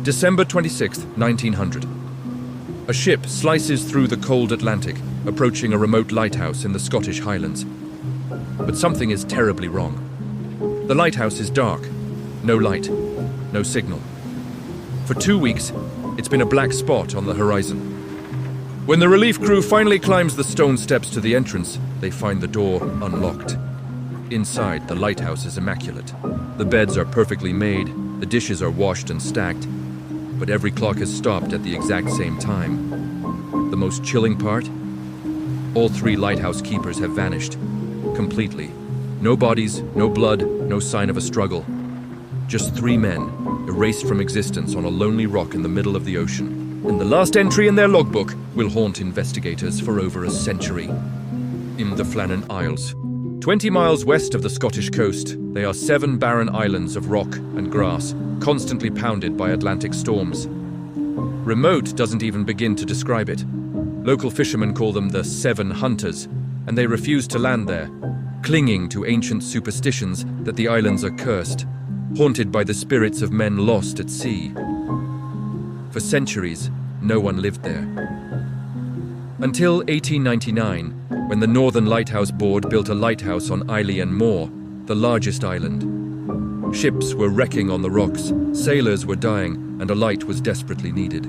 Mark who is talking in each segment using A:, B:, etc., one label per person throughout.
A: December 26, 1900. A ship slices through the cold Atlantic, approaching a remote lighthouse in the Scottish Highlands. But something is terribly wrong. The lighthouse is dark. No light. No signal. For 2 weeks, it's been a black spot on the horizon. When the relief crew finally climbs the stone steps to the entrance, they find the door unlocked. Inside, the lighthouse is immaculate. The beds are perfectly made, the dishes are washed and stacked, but every clock has stopped at the exact same time. The most chilling part? All 3 lighthouse keepers have vanished. Completely. No bodies, no blood, no sign of a struggle. Just 3 men, erased from existence on a lonely rock in the middle of the ocean. And the last entry in their logbook will haunt investigators for over a century. In the Flannan Isles. 20 miles west of the Scottish coast, they are 7 barren islands of rock and grass, constantly pounded by Atlantic storms. Remote doesn't even begin to describe it. Local fishermen call them the 7 Hunters, and they refuse to land there, clinging to ancient superstitions that the islands are cursed, haunted by the spirits of men lost at sea. For centuries, no one lived there. Until 1899, when the Northern Lighthouse Board built a lighthouse on Eilean Moor, the largest island. Ships were wrecking on the rocks, sailors were dying, and a light was desperately needed.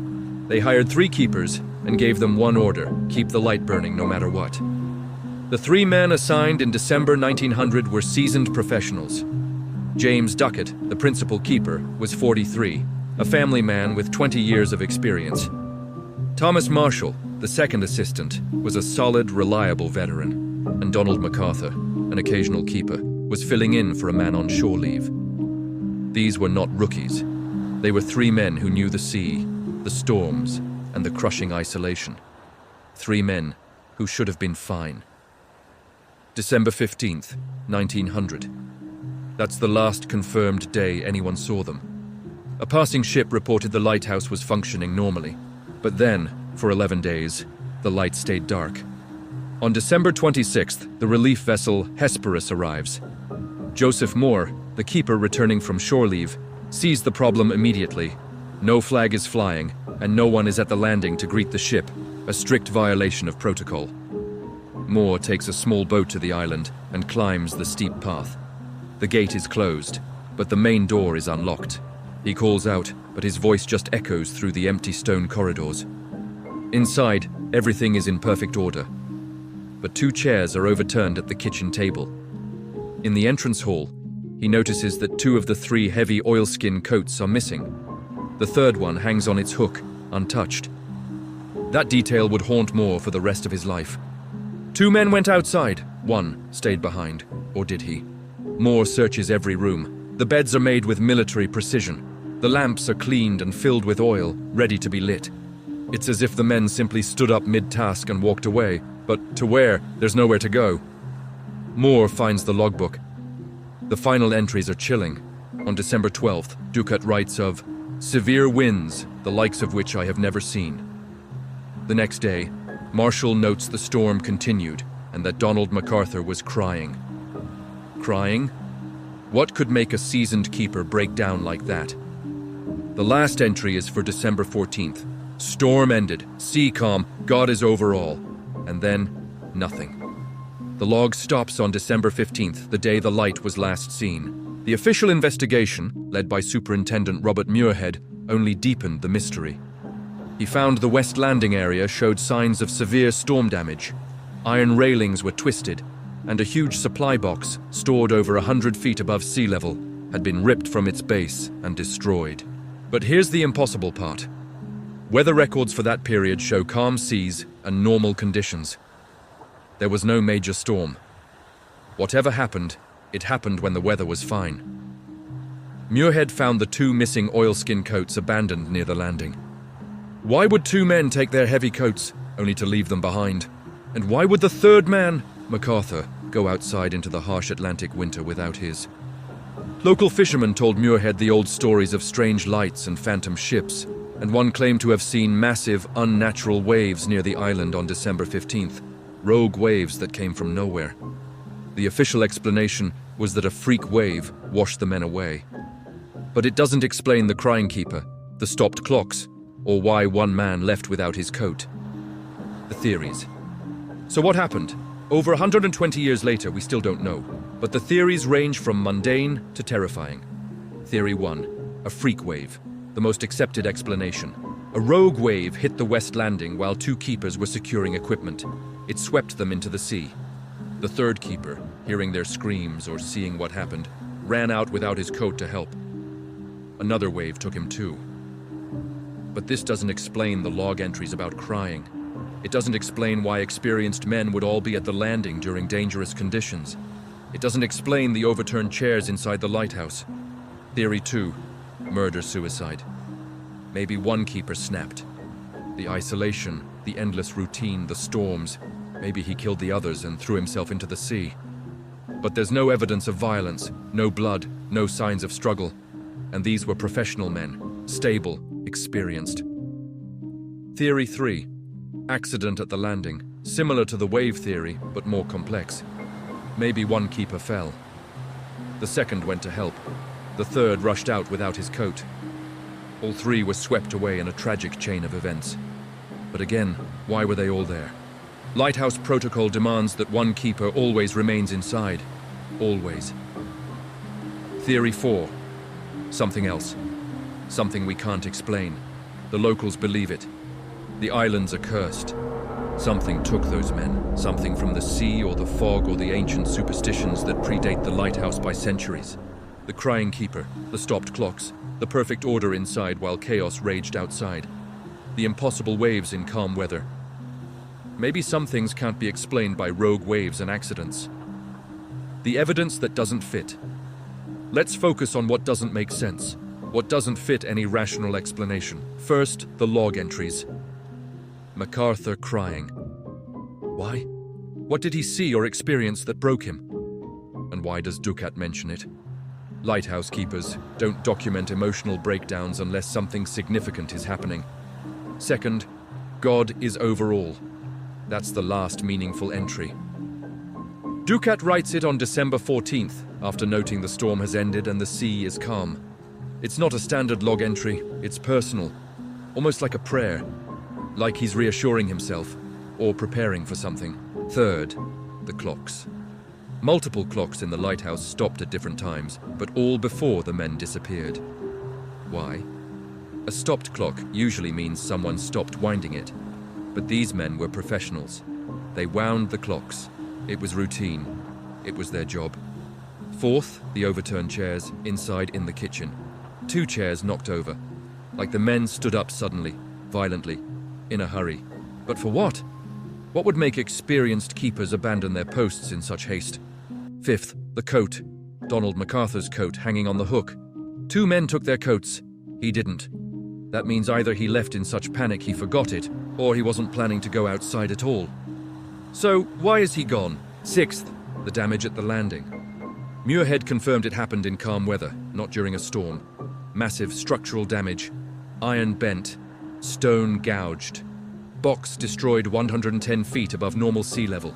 A: They hired 3 keepers and gave them one order: keep the light burning no matter what. The 3 men assigned in December 1900 were seasoned professionals. James Ducat, the principal keeper, was 43, a family man with 20 years of experience. Thomas Marshall, the second assistant, was a solid, reliable veteran, and Donald MacArthur, an occasional keeper, was filling in for a man on shore leave. These were not rookies. They were 3 men who knew the sea, the storms, and the crushing isolation. 3 men who should have been fine. December 15th, 1900. That's the last confirmed day anyone saw them. A passing ship reported the lighthouse was functioning normally, but then, for 11 days, the light stayed dark. On December 26th, the relief vessel Hesperus arrives. Joseph Moore, the keeper returning from shore leave, sees the problem immediately. No flag is flying, and no one is at the landing to greet the ship, a strict violation of protocol. Moore takes a small boat to the island and climbs the steep path. The gate is closed, but the main door is unlocked. He calls out, but his voice just echoes through the empty stone corridors. Inside, everything is in perfect order, but 2 chairs are overturned at the kitchen table. In the entrance hall, he notices that 2 of the 3 heavy oilskin coats are missing. The 3rd one hangs on its hook, untouched. That detail would haunt Moore for the rest of his life. 2 men went outside, 1 stayed behind, or did he? Moore searches every room. The beds are made with military precision. The lamps are cleaned and filled with oil, ready to be lit. It's as if the men simply stood up mid-task and walked away, but to where? There's nowhere to go. Moore finds the logbook. The final entries are chilling. On December 12th, Ducat writes of severe winds, the likes of which I have never seen. The next day, Marshall notes the storm continued and that Donald MacArthur was crying. Crying? What could make a seasoned keeper break down like that? The last entry is for December 14th. Storm ended, sea calm, God is over all. And then, nothing. The log stops on December 15th, the day the light was last seen. The official investigation, led by Superintendent Robert Muirhead, only deepened the mystery. He found the West Landing area showed signs of severe storm damage. Iron railings were twisted, and a huge supply box, stored over 100 feet above sea level, had been ripped from its base and destroyed. But here's the impossible part. Weather records for that period show calm seas and normal conditions. There was no major storm. Whatever happened, it happened when the weather was fine. Muirhead found the 2 missing oilskin coats abandoned near the landing. Why would 2 men take their heavy coats, only to leave them behind? And why would the 3rd man, MacArthur, go outside into the harsh Atlantic winter without his? Local fishermen told Muirhead the old stories of strange lights and phantom ships, and one claimed to have seen massive, unnatural waves near the island on December 15th, rogue waves that came from nowhere. The official explanation was that a freak wave washed the men away. But it doesn't explain the crying keeper, The stopped clocks, or why one man left without his coat. The theories. So what happened? Over 120 years later, we still don't know, but the theories range from mundane to terrifying. Theory 1, a freak wave, the most accepted explanation. A rogue wave hit the West Landing while two keepers were securing equipment. It swept them into the sea. The third keeper, hearing their screams or seeing what happened, ran out without his coat to help. Another wave took him too. But this doesn't explain the log entries about crying. It doesn't explain why experienced men would all be at the landing during dangerous conditions. It doesn't explain the overturned chairs inside the lighthouse. Theory 2, murder-suicide. Maybe one keeper snapped. The isolation, the endless routine, the storms. Maybe he killed the others and threw himself into the sea. But there's no evidence of violence, no blood, no signs of struggle. And these were professional men, stable, experienced. Theory 3, accident at the landing, similar to the wave theory, but more complex. Maybe one keeper fell. The second went to help. The third rushed out without his coat. All three were swept away in a tragic chain of events. But again, why were they all there? Lighthouse protocol demands that one keeper always remains inside. Always. Theory 4. Something else. Something we can't explain. The locals believe it. The islands are cursed. Something took those men. Something from the sea or the fog or the ancient superstitions that predate the lighthouse by centuries. The crying keeper, the stopped clocks, the perfect order inside while chaos raged outside. The impossible waves in calm weather. Maybe some things can't be explained by rogue waves and accidents. The evidence that doesn't fit. Let's focus on what doesn't make sense, what doesn't fit any rational explanation. First, the log entries. MacArthur crying. Why? What did he see or experience that broke him? And why does Ducat mention it? Lighthouse keepers don't document emotional breakdowns unless something significant is happening. Second, God is over all. That's the last meaningful entry. Ducat writes it on December 14th, after noting the storm has ended and the sea is calm. It's not a standard log entry, it's personal, almost like a prayer, like he's reassuring himself, or preparing for something. Third, the clocks. Multiple clocks in the lighthouse stopped at different times, but all before the men disappeared. Why? A stopped clock usually means someone stopped winding it, but these men were professionals. They wound the clocks. It was routine. It was their job. Fourth, the overturned chairs inside in the kitchen. 2 chairs knocked over, like the men stood up suddenly, violently, in a hurry. But for what? What would make experienced keepers abandon their posts in such haste? Fifth, the coat. Donald MacArthur's coat hanging on the hook. 2 men took their coats. He didn't. That means either he left in such panic he forgot it, or he wasn't planning to go outside at all. So, why is he gone? Sixth, the damage at the landing. Muirhead confirmed it happened in calm weather, not during a storm. Massive structural damage. Iron bent. Stone gouged. Box destroyed 110 feet above normal sea level.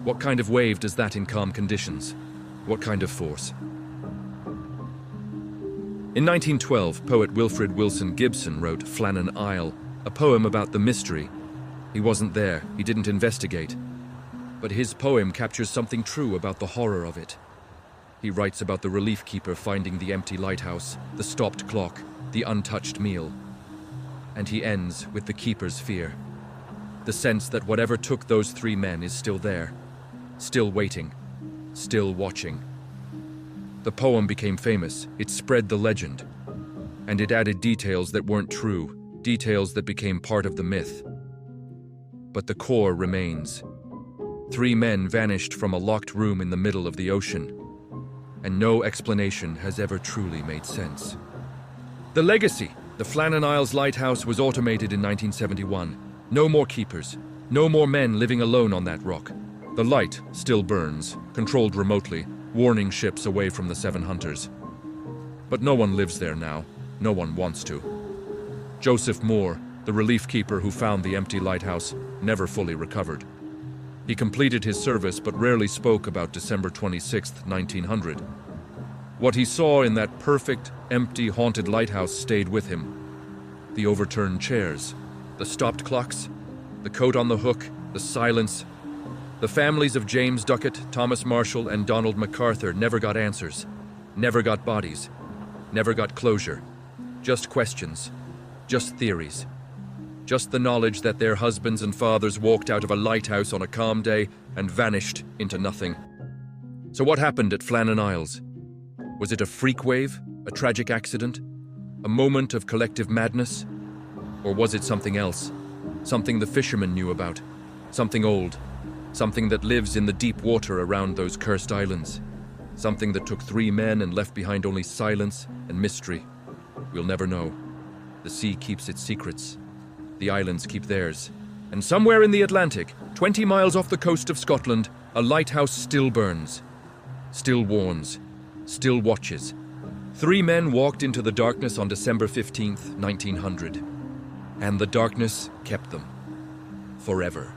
A: What kind of wave does that in calm conditions? What kind of force? In 1912, poet Wilfred Wilson Gibson wrote Flannan Isle, a poem about the mystery. He wasn't there, he didn't investigate. But his poem captures something true about the horror of it. He writes about the relief keeper finding the empty lighthouse, the stopped clock, the untouched meal. And he ends with the keeper's fear. The sense that whatever took those 3 men is still there, still waiting, still watching. The poem became famous, it spread the legend, and it added details that weren't true, details that became part of the myth. But the core remains. 3 men vanished from a locked room in the middle of the ocean, and no explanation has ever truly made sense. The legacy. The Flannan Isles Lighthouse was automated in 1971. No more keepers, no more men living alone on that rock. The light still burns, controlled remotely, warning ships away from the 7 hunters. But no one lives there now. No one wants to. Joseph Moore, the relief keeper who found the empty lighthouse, never fully recovered. He completed his service but rarely spoke about December 26, 1900. What he saw in that perfect, empty, haunted lighthouse stayed with him. The overturned chairs, the stopped clocks, the coat on the hook, the silence. The families of James Ducat, Thomas Marshall, and Donald MacArthur never got answers, never got bodies, never got closure. Just questions, just theories. Just the knowledge that their husbands and fathers walked out of a lighthouse on a calm day and vanished into nothing. So what happened at Flannan Isles? Was it a freak wave, a tragic accident, a moment of collective madness? Or was it something else? Something the fishermen knew about, something old, something that lives in the deep water around those cursed islands, something that took 3 men and left behind only silence and mystery. We'll never know. The sea keeps its secrets. The islands keep theirs. And somewhere in the Atlantic, 20 miles off the coast of Scotland, a lighthouse still burns, still warns, still watches. 3 men walked into the darkness on December 15th, 1900. And the darkness kept them. Forever.